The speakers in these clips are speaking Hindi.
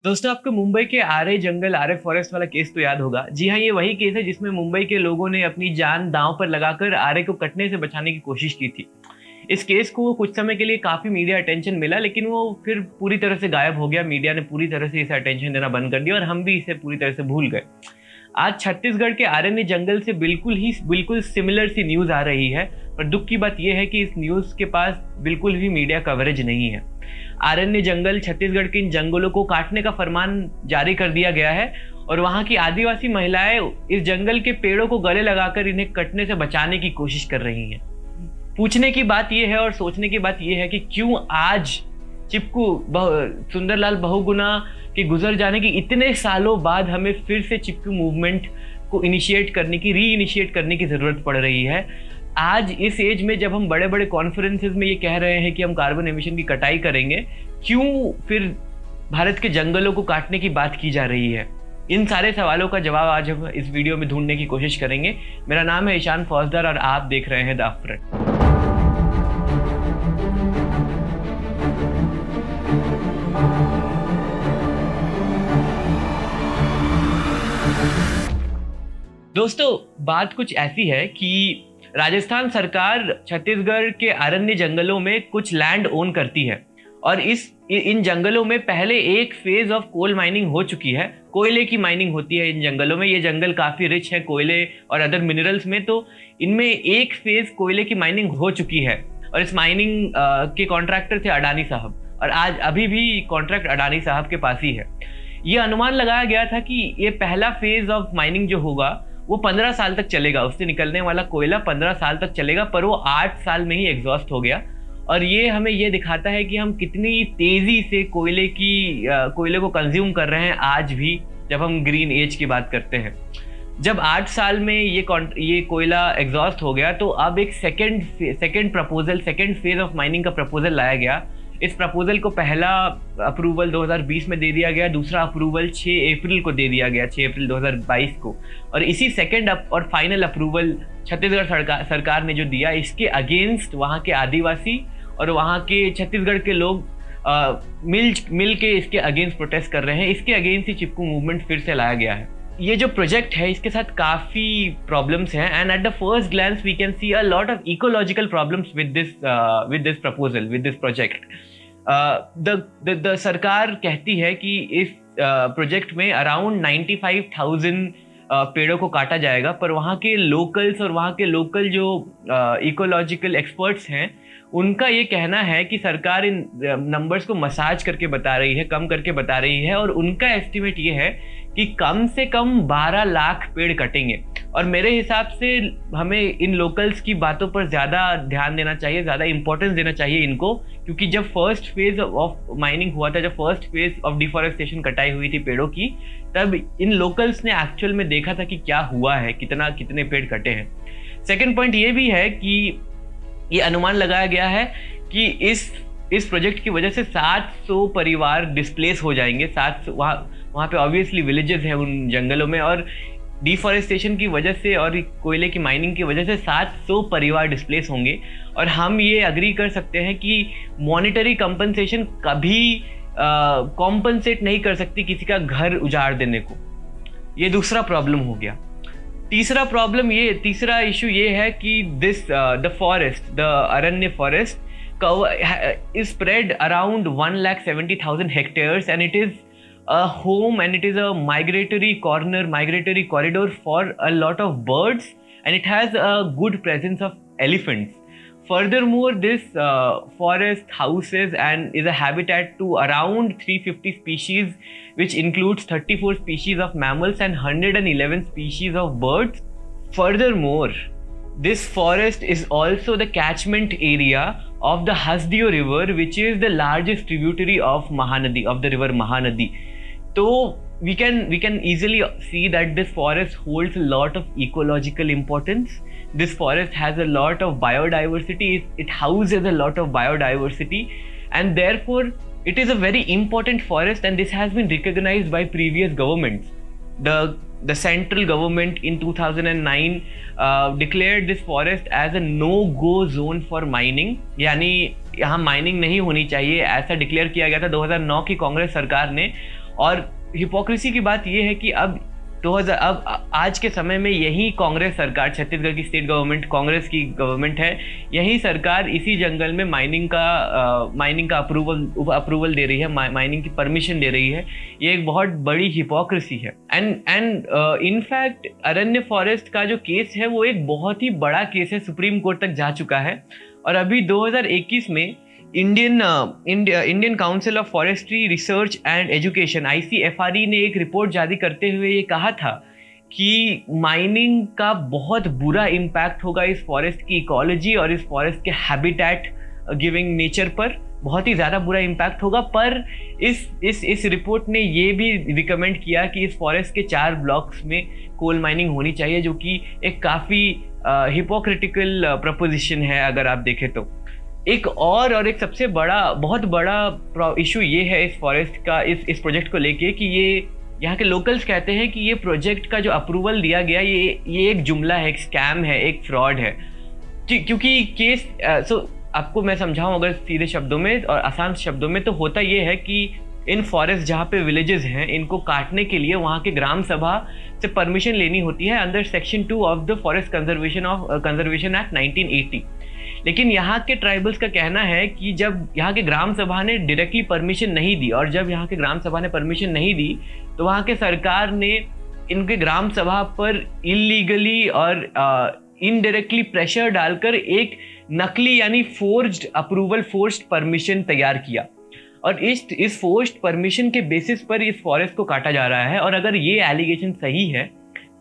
दोस्तों, आपको मुंबई के आरे जंगल, आरे फॉरेस्ट वाला केस तो याद होगा। जी हाँ, ये वही केस है जिसमें मुंबई के लोगों ने अपनी जान दांव पर लगाकर आरे को कटने से बचाने की कोशिश की थी। इस केस को कुछ समय के लिए काफी मीडिया अटेंशन मिला, लेकिन वो फिर पूरी तरह से गायब हो गया। मीडिया ने पूरी तरह से इसे अटेंशन देना बंद कर दिया और हम भी इसे पूरी तरह से भूल गए। आज छत्तीसगढ़ के आरण्य जंगल से बिल्कुल सिमिलर सी न्यूज आ रही है, पर दुख की बात यह है कि इस न्यूज के पास बिल्कुल भी मीडिया कवरेज नहीं है। आरण्य जंगल, छत्तीसगढ़ के इन जंगलों को काटने का फरमान जारी कर दिया गया है और वहां की आदिवासी महिलाएं इस जंगल के पेड़ों को गले लगाकर इन्हें कटने से बचाने की कोशिश कर रही हैं। पूछने की बात यह है और सोचने की बात यह है कि क्यों आज चिपकू सुंदरलाल बहुगुणा के गुजर जाने के इतने सालों बाद हमें फिर से चिपकू मूवमेंट को री इनिशिएट करने की जरूरत पड़ रही है। आज इस एज में जब हम बड़े बड़े कॉन्फ्रेंसेस में ये कह रहे हैं कि हम कार्बन एमिशन की कटाई करेंगे, क्यों फिर भारत के जंगलों को काटने की बात की जा रही है? इन सारे सवालों का जवाब आज हम इस वीडियो में ढूंढने की कोशिश करेंगे। मेरा नाम है ईशान फौजदार और आप देख रहे हैं द अपफ्रंट। दोस्तों, बात कुछ ऐसी है कि राजस्थान सरकार छत्तीसगढ़ के अरण्य जंगलों में कुछ लैंड ओन करती है और इन जंगलों में पहले एक फेज ऑफ कोल माइनिंग हो चुकी है। कोयले की माइनिंग होती है इन जंगलों में। ये जंगल काफी रिच है कोयले और अदर मिनरल्स में, तो इनमें एक फेज कोयले की माइनिंग हो चुकी है और इस माइनिंग के कॉन्ट्रैक्टर थे अडानी साहब और आज अभी भी कॉन्ट्रैक्ट अडानी साहब के पास ही है। ये अनुमान लगाया गया था कि ये पहला फेज ऑफ माइनिंग जो होगा वो 15 साल तक चलेगा, उससे निकलने वाला कोयला 15 साल तक चलेगा, पर वो 8 साल में ही एग्जॉस्ट हो गया। और ये हमें ये दिखाता है कि हम कितनी तेजी से कोयले को कंज्यूम कर रहे हैं आज भी, जब हम ग्रीन एज की बात करते हैं। जब 8 साल में ये कोयला एग्जॉस्ट हो गया, तो अब एक सेकेंड फेज ऑफ माइनिंग का प्रपोजल लाया गया। इस प्रपोजल को पहला अप्रूवल 2020 में दे दिया गया, दूसरा अप्रूवल 6 अप्रैल को दे दिया गया, 6 अप्रैल 2022 को, और इसी सेकेंड और फाइनल अप्रूवल छत्तीसगढ़ सरकार ने जो दिया, इसके अगेंस्ट वहाँ के आदिवासी और वहाँ के छत्तीसगढ़ के लोग मिल के इसके अगेंस्ट प्रोटेस्ट कर रहे हैं। इसके अगेंस्ट ही चिपकू मूवमेंट फिर से लाया गया है। ये जो प्रोजेक्ट है इसके साथ काफी प्रॉब्लम्स हैं and at the first glance we can see a lot of ecological problems with this proposal, with this project. The सरकार कहती है कि इस प्रोजेक्ट में अराउंड 95,000 पेड़ों को काटा जाएगा, पर वहाँ के लोकल्स और वहाँ के लोकल जो इकोलॉजिकल एक्सपर्ट्स हैं उनका ये कहना है कि सरकार इन नंबर्स को मसाज करके बता रही है, कम करके बता रही है, और उनका एस्टिमेट ये है कि कम से कम 12 लाख पेड़ कटेंगे। और मेरे हिसाब से हमें इन लोकल्स की बातों पर ज़्यादा ध्यान देना चाहिए, ज़्यादा इंपॉर्टेंस देना चाहिए इनको, क्योंकि जब फर्स्ट फेज ऑफ माइनिंग हुआ था, जब फर्स्ट फेज ऑफ डिफॉरेस्टेशन कटाई हुई थी पेड़ों की, तब इन लोकल्स ने एक्चुअल में देखा था कि क्या हुआ है, कितने पेड़ कटे हैं। सेकेंड पॉइंट ये भी है कि ये अनुमान लगाया गया है कि इस प्रोजेक्ट की वजह से 700 परिवार डिस्प्लेस हो जाएंगे। 700 वहाँ पे ऑब्वियसली विलेजेस हैं उन जंगलों में, और डिफॉरेस्टेशन की वजह से और कोयले की माइनिंग की वजह से 700 परिवार डिस्प्लेस होंगे। और हम ये अग्री कर सकते हैं कि मॉनिटरी कंपनसेशन कभी कॉम्पनसेट नहीं कर सकती किसी का घर उजाड़ देने को। ये दूसरा प्रॉब्लम हो गया। तीसरा इशू ये है कि the Aranya forest is spread around 170,000 hectares and it is a home and it is a migratory corridor for a lot of birds, and it has a good presence of elephants. Furthermore, this forest houses and is a habitat to around 350 species, which includes 34 species of mammals and 111 species of birds. Furthermore, this forest is also the catchment area of the Hasdeo River, which is the largest tributary of the river Mahanadi. So we can easily see that this forest holds a lot of ecological importance. This forest has a lot of biodiversity. It houses a lot of biodiversity, and therefore it is a very important forest, and this has been recognized by previous governments. The central government in 2009 declared this forest as a no-go zone for mining, यानी यहाँ माइनिंग नहीं होनी चाहिए, ऐसा डिक्लेयर किया गया था 2009 की कांग्रेस सरकार ने। और हिपोक्रेसी की बात यह है कि अब 2000 अब आज के समय में यही कांग्रेस सरकार, छत्तीसगढ़ की स्टेट गवर्नमेंट कांग्रेस की गवर्नमेंट है, यही सरकार इसी जंगल में माइनिंग का अप्रूवल दे रही है, माइनिंग की परमिशन दे रही है। ये एक बहुत बड़ी हिपोक्रेसी है। एंड इनफैक्ट अरण्य फॉरेस्ट का जो केस है वो एक बहुत ही बड़ा केस है, सुप्रीम कोर्ट तक जा चुका है। और अभी 2021 में Indian council of forestry research and education ICFRE ने एक रिपोर्ट जारी करते हुए ये कहा था कि माइनिंग का बहुत बुरा इम्पैक्ट होगा इस फॉरेस्ट की इकोलॉजी और इस फॉरेस्ट के हैबिटेट गिविंग नेचर पर, बहुत ही ज़्यादा बुरा इम्पैक्ट होगा। पर इस रिपोर्ट ने ये भी रिकमेंड किया कि इस फॉरेस्ट के 4 ब्लॉक्स में कोल माइनिंग होनी चाहिए, जो कि एक काफ़ी हिपोक्रिटिकल प्रपोजिशन है अगर आप देखें तो। एक सबसे बहुत बड़ा इशू ये है इस फॉरेस्ट का, इस प्रोजेक्ट को लेके कि ये यहाँ के लोकल्स कहते हैं कि ये प्रोजेक्ट का जो अप्रूवल दिया गया ये एक जुमला है, एक स्कैम है, एक फ्रॉड है। क्योंकि केस आपको मैं समझाऊं अगर सीधे शब्दों में और आसान शब्दों में, तो होता ये है कि इन फॉरेस्ट जहाँ पे विलेजेस हैं, इनको काटने के लिए वहाँ के ग्राम सभा से परमिशन लेनी होती है under section 2 of the forest conservation act 1980। लेकिन यहाँ के ट्राइबल्स का कहना है कि जब यहाँ के ग्राम सभा ने डायरेक्टली परमिशन नहीं दी, और जब यहाँ के ग्राम सभा ने परमिशन नहीं दी, तो वहाँ के सरकार ने इनके ग्राम सभा पर इलीगली और इनडायरेक्टली प्रेशर डालकर एक नकली यानी फोर्ज्ड अप्रूवल, फोर्स्ड परमिशन तैयार किया। और इस फोर्स्ड परमिशन के बेसिस पर इस फॉरेस्ट को काटा जा रहा है। और अगर ये एलिगेशन सही है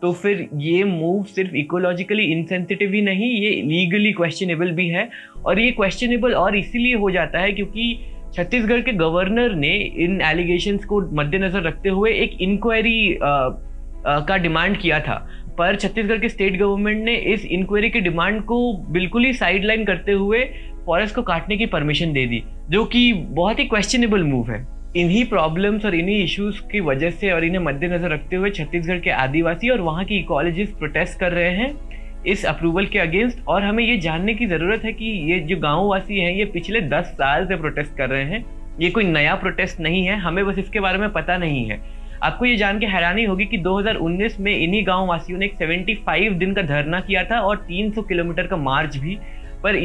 तो फिर ये मूव सिर्फ इकोलॉजिकली इनसेंसिटिव ही नहीं, ये लीगली क्वेश्चनेबल भी है। और ये क्वेश्चनेबल और इसीलिए हो जाता है क्योंकि छत्तीसगढ़ के गवर्नर ने इन एलिगेशंस को मद्देनजर रखते हुए एक इंक्वायरी का डिमांड किया था, पर छत्तीसगढ़ के स्टेट गवर्नमेंट ने इस इंक्वायरी की डिमांड को बिल्कुल ही साइडलाइन करते हुए फॉरेस्ट को काटने की परमिशन दे दी, जो कि बहुत ही क्वेश्चनेबल मूव है। इन्हीं प्रॉब्लम्स और इन्हीं इश्यूज की वजह से और इन्हें मद्देनजर रखते हुए छत्तीसगढ़ के आदिवासी और वहाँ की इकोलॉजिस्ट प्रोटेस्ट कर रहे हैं इस अप्रूवल के अगेंस्ट। और हमें ये जानने की ज़रूरत है कि ये जो गाँववासी हैं ये पिछले 10 साल से प्रोटेस्ट कर रहे हैं, ये कोई नया प्रोटेस्ट नहीं है, हमें बस इसके बारे में पता नहीं है। आपको ये जान के हैरानी होगी कि 2019 में इन्हीं गाँव वासियों ने एक 75 दिन का धरना किया था और 300 किलोमीटर का मार्च भी, पर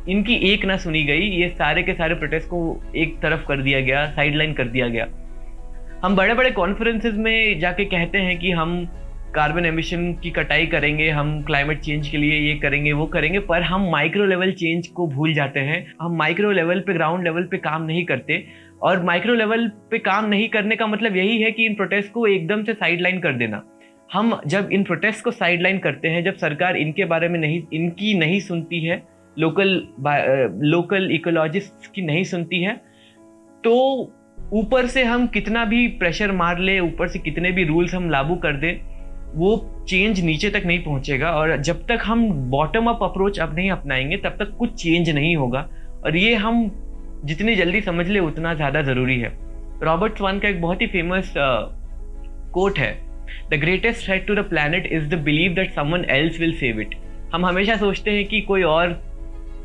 इनकी एक ना सुनी गई। ये सारे के सारे प्रोटेस्ट को एक तरफ कर दिया गया, साइडलाइन कर दिया गया। हम बड़े बड़े कॉन्फ्रेंसेस में जाके कहते हैं कि हम कार्बन एमिशन की कटाई करेंगे, हम क्लाइमेट चेंज के लिए ये करेंगे वो करेंगे, पर हम माइक्रो लेवल चेंज को भूल जाते हैं। हम माइक्रो लेवल पे, ग्राउंड लेवल पे काम नहीं करते। और माइक्रो लेवल पे काम नहीं करने का मतलब यही है कि इन प्रोटेस्ट को एकदम से साइडलाइन कर देना। हम जब इन प्रोटेस्ट को साइडलाइन करते हैं, जब सरकार इनके बारे में नहीं सुनती है, लोकल इकोलॉजिस्ट की नहीं सुनती है, तो ऊपर से हम कितना भी प्रेशर मार ले, ऊपर से कितने भी रूल्स हम लागू कर दें, वो चेंज नीचे तक नहीं पहुंचेगा। और जब तक हम बॉटम अप अप्रोच अब नहीं अपनाएंगे तब तक कुछ चेंज नहीं होगा। और ये हम जितनी जल्दी समझ ले उतना ज़्यादा ज़रूरी है। रॉबर्ट स्वान का एक बहुत ही फेमस कोट है, the greatest threat to the planet is the believe that someone else will save it. हम हमेशा सोचते हैं कि कोई और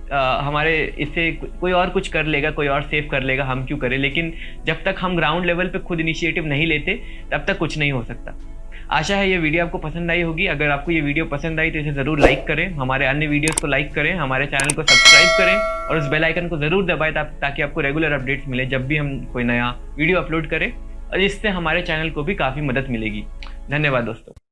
हमारे इससे कोई और कुछ कर लेगा, कोई और सेव कर लेगा, हम क्यों करें। लेकिन जब तक हम ग्राउंड लेवल पे खुद इनिशिएटिव नहीं लेते तब तक कुछ नहीं हो सकता। आशा है ये वीडियो आपको पसंद आई होगी। अगर आपको ये वीडियो पसंद आई तो इसे ज़रूर लाइक करें, हमारे अन्य वीडियोस को लाइक करें, हमारे चैनल को सब्सक्राइब करें और उस बेल आइकन को ज़रूर दबाएं ताकि आपको रेगुलर अपडेट्स मिले जब भी हम कोई नया वीडियो अपलोड करें। और इससे हमारे चैनल को भी काफ़ी मदद मिलेगी। धन्यवाद दोस्तों।